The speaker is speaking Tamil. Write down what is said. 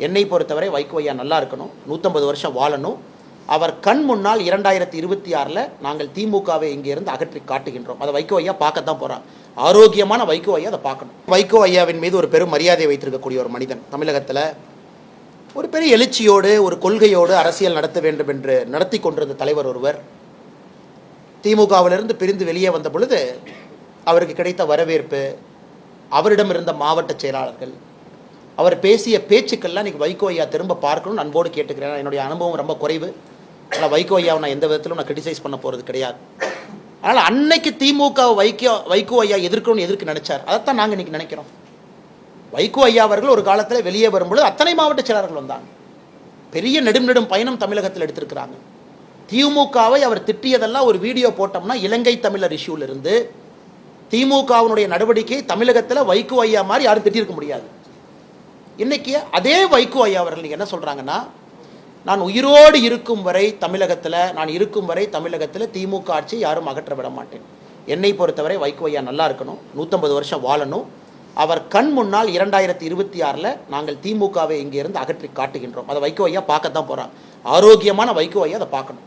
என்னை பொறுத்தவரை வைகோ ஐயா நல்லா இருக்கணும், 150 வருஷம் வாழணும். அவர் கண் முன்னால் 2026 நாங்கள் திமுகவை இங்கிருந்து அகற்றி காட்டுகின்றோம். அதை வைகோ ஐயா பார்க்கத்தான் போகிறார். ஆரோக்கியமான வைகோ ஐயா அதை பார்க்கணும். வைகோ ஐயாவின் மீது ஒரு பெரும் மரியாதை வைத்திருக்கக்கூடிய ஒரு மனிதன், தமிழகத்தில் ஒரு பெரிய எழுச்சியோடு ஒரு கொள்கையோடு அரசியல் நடத்த வேண்டும் என்று நடத்தி கொண்டிருந்த தலைவர் ஒருவர் திமுகவிலிருந்து பிரிந்து வெளியே வந்த பொழுது அவருக்கு கிடைத்த வரவேற்பு, அவரிடம் இருந்த மாவட்ட செயலாளர்கள், அவர் பேசிய பேச்சுக்கள்லாம் இன்றைக்கி வைகோ ஐயா திரும்ப பார்க்கணும்னு அன்போடு கேட்டுக்கிறேன். என்னுடைய அனுபவம் ரொம்ப குறைவு, ஆனால் வைகோ ஐயாவை நான் எந்த விதத்திலும் நான் கிரிட்டிசைஸ் பண்ண போகிறது கிடையாது. அதனால் அன்னைக்கு திமுக வைகோ ஐயா எதிர்க்கணும்னு நினைச்சார், அதைத்தான் நாங்கள் இன்றைக்கி நினைக்கிறோம். வைகோ ஐயா அவர்கள் ஒரு காலத்தில் வெளியே வரும்பொழுது அத்தனை மாவட்ட செயலாளர்கள் வந்தாங்க. பெரிய நெடும் பயணம் தமிழகத்தில் எடுத்திருக்கிறாங்க. திமுகவை அவர் திட்டியதெல்லாம் ஒரு வீடியோ போட்டோம்னா இலங்கை தமிழர் இஷ்யூலிருந்து திமுகவினுடைய நடவடிக்கை தமிழகத்தில் வைகோ ஐயா மாதிரி யாரும் திட்டிருக்க முடியாது. இன்னைக்கு அதே வைகோ ஐயா அவர்கள் நீங்கள் என்ன சொல்கிறாங்கன்னா, நான் உயிரோடு இருக்கும் வரை தமிழகத்தில் திமுக ஆட்சி யாரும் அகற்ற விட மாட்டேன். என்னை பொறுத்தவரை வைகோ ஐயா நல்லா இருக்கணும், 150 வருஷம் வாழணும். அவர் கண் முன்னால் 2026 நாங்கள் திமுகவை இங்கிருந்து அகற்றி காட்டுகின்றோம். அதை வைகோ ஐயா பார்க்கத்தான் போகிறார். ஆரோக்கியமான வைகோ ஐயா அதை பார்க்கணும்.